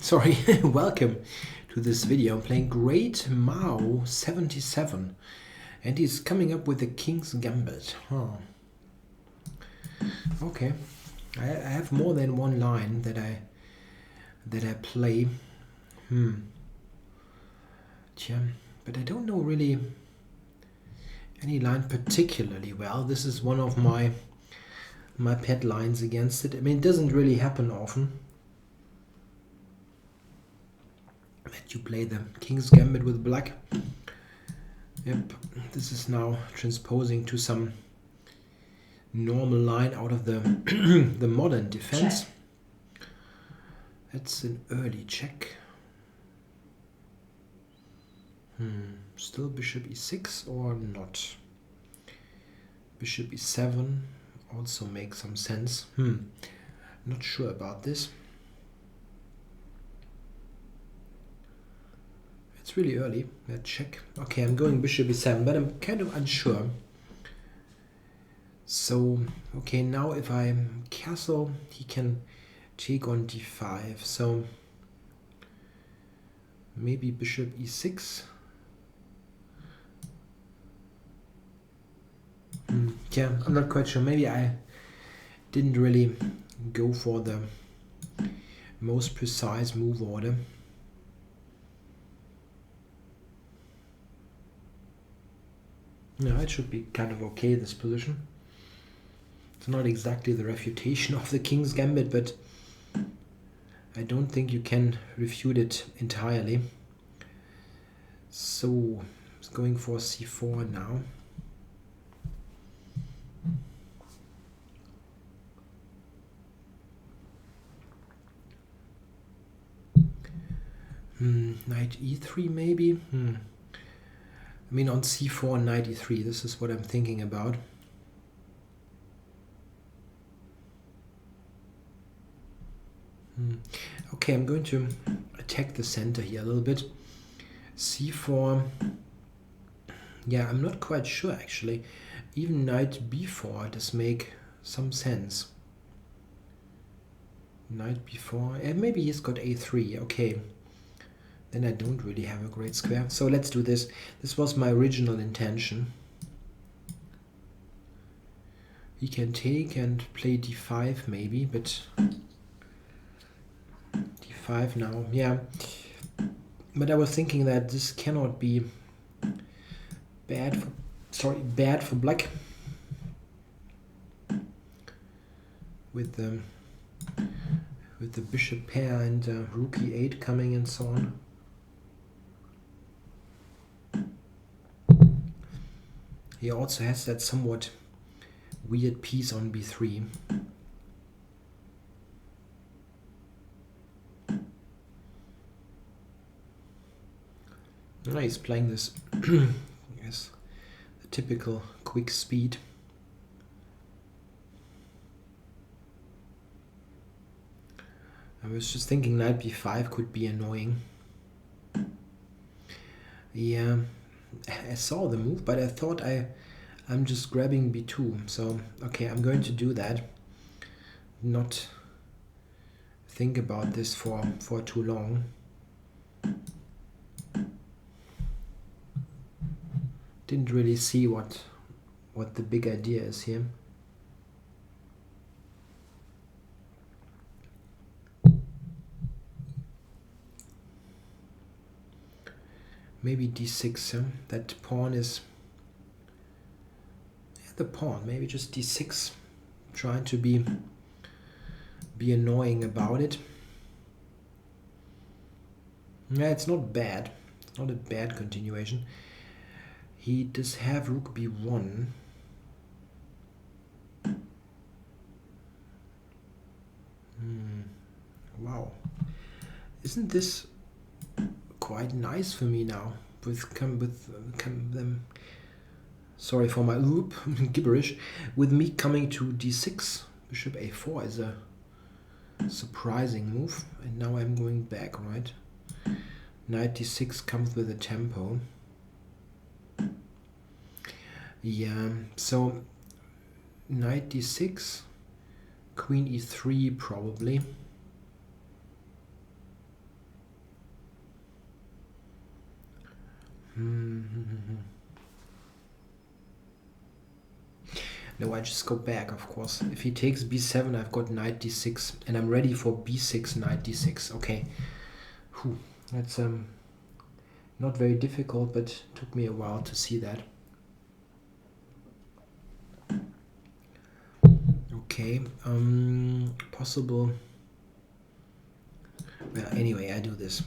Sorry, welcome to this video. I'm playing GreatMao77 and he's coming up with the King's Gambit. Okay, I have more than one line that I play. But I don't know really any line particularly well. This is one of my pet lines against it. I mean, it doesn't really happen often that you play the King's Gambit with black. Yep, this is now transposing to some normal line out of the the modern defense. Check. That's an early check. Still bishop e6 or not? Bishop e7 also makes some sense. Not sure about this. It's really early, that check. Okay, I'm going bishop e7, but I'm kind of unsure. So, okay, now if I castle, he can take on d5. So, maybe bishop e6. Yeah, I'm not quite sure. Maybe I didn't really go for the most precise move order. No, it should be kind of okay, this position. It's not exactly the refutation of the King's Gambit, but I don't think you can refute it entirely. So, it's going for c4 now. Knight e3 maybe? I mean, on c4 and knight e3, this is what I'm thinking about. Okay, I'm going to attack the center here a little bit. c4, yeah, I'm not quite sure actually. Even knight b4 does make some sense. Knight b4, and maybe he's got a3, okay. Then I don't really have a great square. So let's do this. This was my original intention. He can take and play d5 maybe, but d5 now, yeah. But I was thinking that this cannot be bad for black. With the bishop pair and rook e8 coming and so on. He also has that somewhat weird piece on b3. Now he's playing this yes, the typical quick speed. I was just thinking knight b5 could be annoying. Yeah, I saw the move, but I thought I'm just grabbing b2. So, okay, I'm going to do that. Not think about this for too long. Didn't really see what the big idea is here. Maybe d6, huh? That pawn is... Yeah, the pawn, maybe just d6. Trying to be annoying about it. Yeah, it's not bad. It's not a bad continuation. He does have rook b1. Wow. Isn't this quite nice for me now? Sorry for my gibberish. With me coming to d6, bishop a4 is a surprising move. And now I'm going back, right? Knight d6 comes with a tempo. Yeah, so knight d6, queen e3 probably. No, I just go back, of course. If he takes b7, I've got knight d6, and I'm ready for b6, knight d6. Okay. Whew. That's not very difficult, but took me a while to see that. Okay. Possible. Well, anyway, I do this.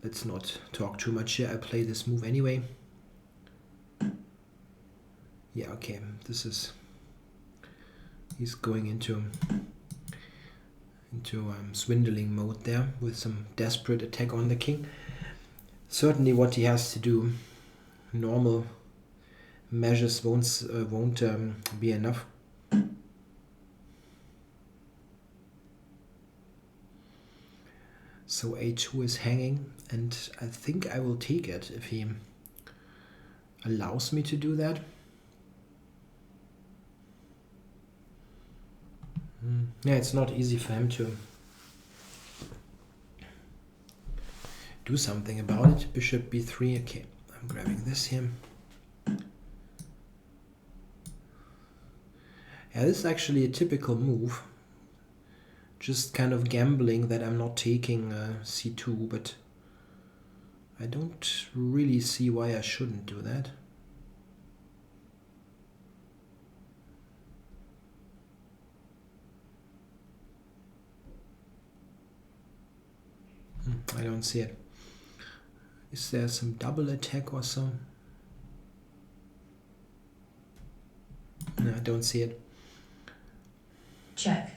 Let's not talk too much here. I play this move anyway. Yeah, okay. This is... He's going into swindling mode there with some desperate attack on the king. Certainly what he has to do. Normal measures won't be enough. So a2 is hanging, and I think I will take it if he allows me to do that. Yeah, it's not easy for him to do something about it. Bishop b3. Okay, I'm grabbing this here. Yeah, this is actually a typical move. Just kind of gambling that I'm not taking c2, but I don't really see why I shouldn't do that. I don't see it. Is there some double attack or so? No, I don't see it. Check.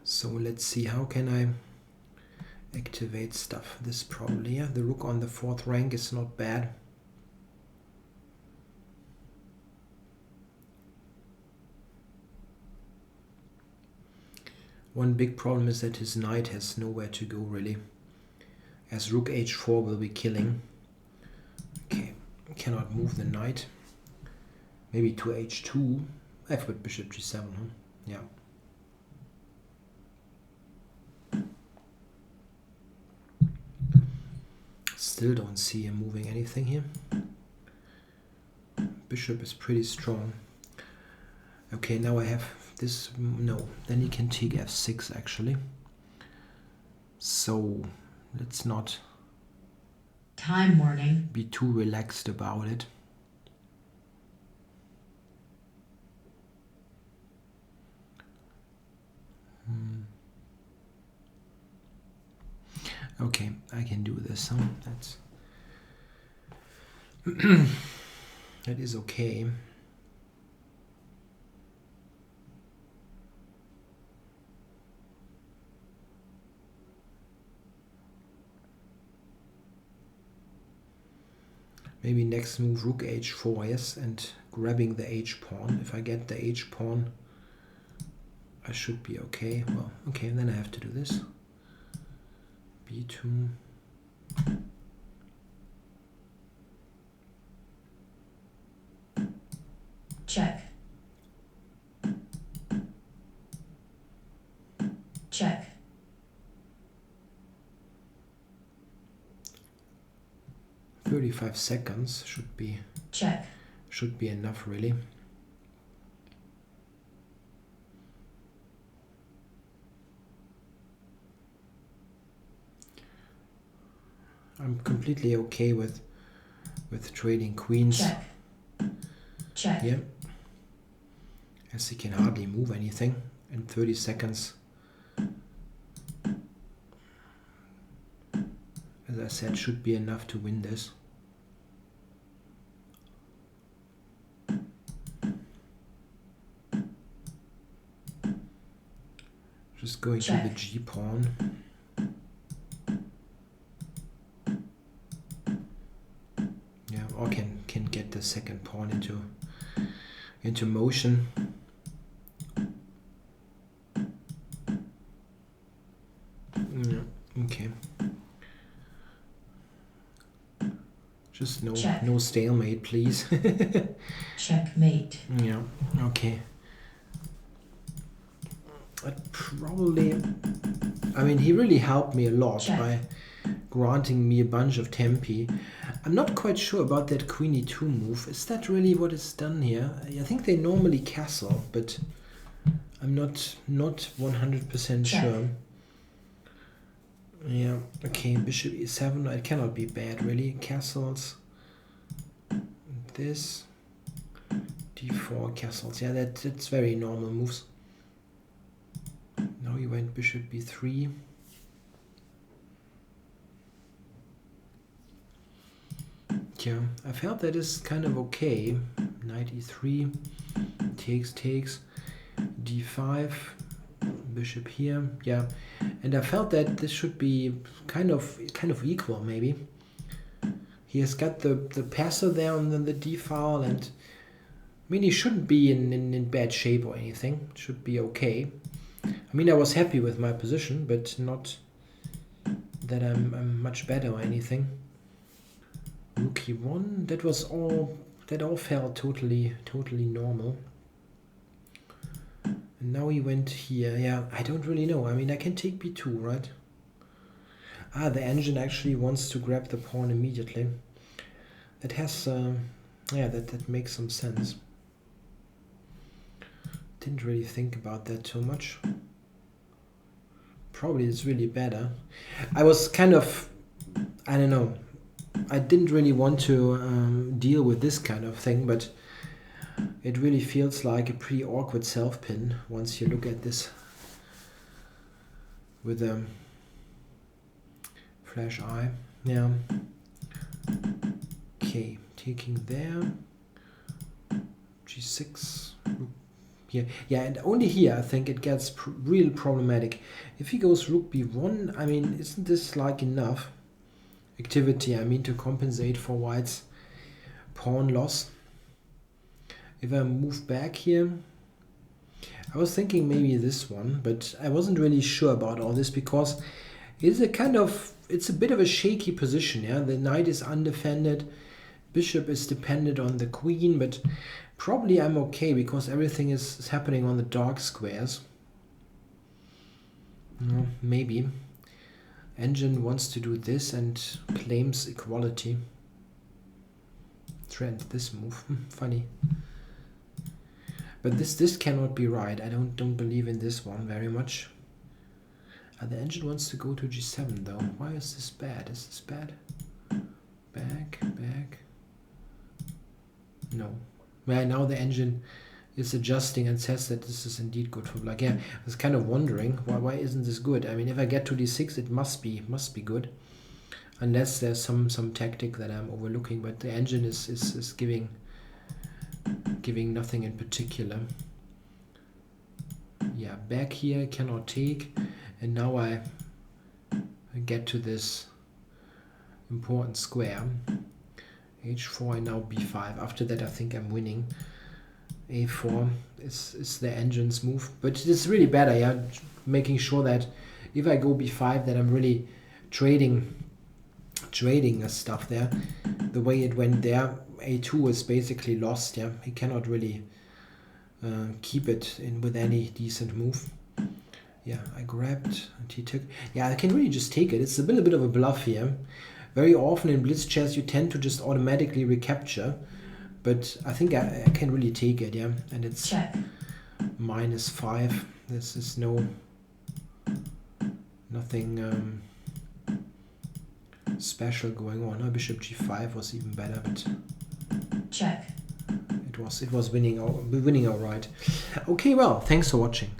So let's see, how can I activate stuff? This probably, yeah, the rook on the 4th rank is not bad. One big problem is that his knight has nowhere to go really, as rook h4 will be killing. Okay, cannot move the knight. Maybe to h2. I've got bishop g7, huh? Yeah. Still don't see him moving anything here. Bishop is pretty strong. Okay, now I have this. No, then he can take f6 actually. So let's not Time warning. be too relaxed about it. Okay, I can do this. Huh? That is okay. Maybe next move rook h4, yes, and grabbing the h-pawn. If I get the h-pawn, I should be okay. Well, okay, then I have to do this. b2. Check. Check. "35 seconds should be enough, really. I'm completely okay with trading queens. Check. Check. Yeah. As he can hardly move anything in 30 seconds. As I said, should be enough to win this. Just going to the g-pawn. Yeah, or can get the second pawn into motion. Yeah, okay. Just Check. no stalemate, please. Checkmate. Yeah, okay. Probably, I mean, he really helped me a lot Check. by granting me a bunch of tempi. I'm not quite sure about that queen e2 move. Is that really what is done here? I think they normally castle, but I'm not 100% sure. Yeah, okay, bishop e7, it cannot be bad, really. Castles, this, d4, castles. Yeah, that's very normal moves. Now he went bishop b3. Yeah, I felt that is kind of okay. Knight e3, takes, d5, bishop here. Yeah, and I felt that this should be kind of equal, maybe. He has got the passer there on the d file, and I mean, he shouldn't be in bad shape or anything. It should be okay. I mean, I was happy with my position, but not that I'm much better or anything. Rook e1, that all felt totally normal. And now he went here. Yeah, I don't really know. I mean, I can take b2, right? Ah, the engine actually wants to grab the pawn immediately. That has, yeah, that makes some sense. Didn't really think about that too much. Probably it's really better. I was kind of, I don't know, I didn't really want to deal with this kind of thing, but it really feels like a pretty awkward self-pin once you look at this with a flash eye. Yeah. Okay, taking there. G6. Here. Yeah, and only here I think it gets real problematic. If he goes rook b1, I mean, isn't this like enough activity, I mean, to compensate for white's pawn loss? If I move back here, I was thinking maybe this one, but I wasn't really sure about all this because it's a bit of a shaky position. Yeah, the knight is undefended, bishop is dependent on the queen, but probably I'm okay because everything is happening on the dark squares. No, maybe. Engine wants to do this and claims equality. Trend this move. Funny. But this cannot be right. I don't believe in this one very much. The engine wants to go to g7 though. Why is this bad? Is this bad? Back. No. Well, now the engine is adjusting and says that this is indeed good for black. Yeah, I was kind of wondering why isn't this good? I mean, if I get to d6, it must be good, unless there's some tactic that I'm overlooking. But the engine is giving nothing in particular. Yeah, back here cannot take, and now I get to this important square. H4 and now b5. After that, I think I'm winning. A4 is the engine's move, but it's really better, yeah, making sure that if I go b5 that I'm really trading stuff there. The way it went there, a2 is basically lost. Yeah, he cannot really keep it in with any decent move. Yeah, I grabbed and he took. Yeah, I can really just take it. It's a little bit of a bluff here. Very often in blitz chess you tend to just automatically recapture, but I think I can really take it. Yeah, and it's check. -5. This is nothing special going on. No, bishop g5 was even better, but check. It was winning all right. Okay, well, thanks for watching.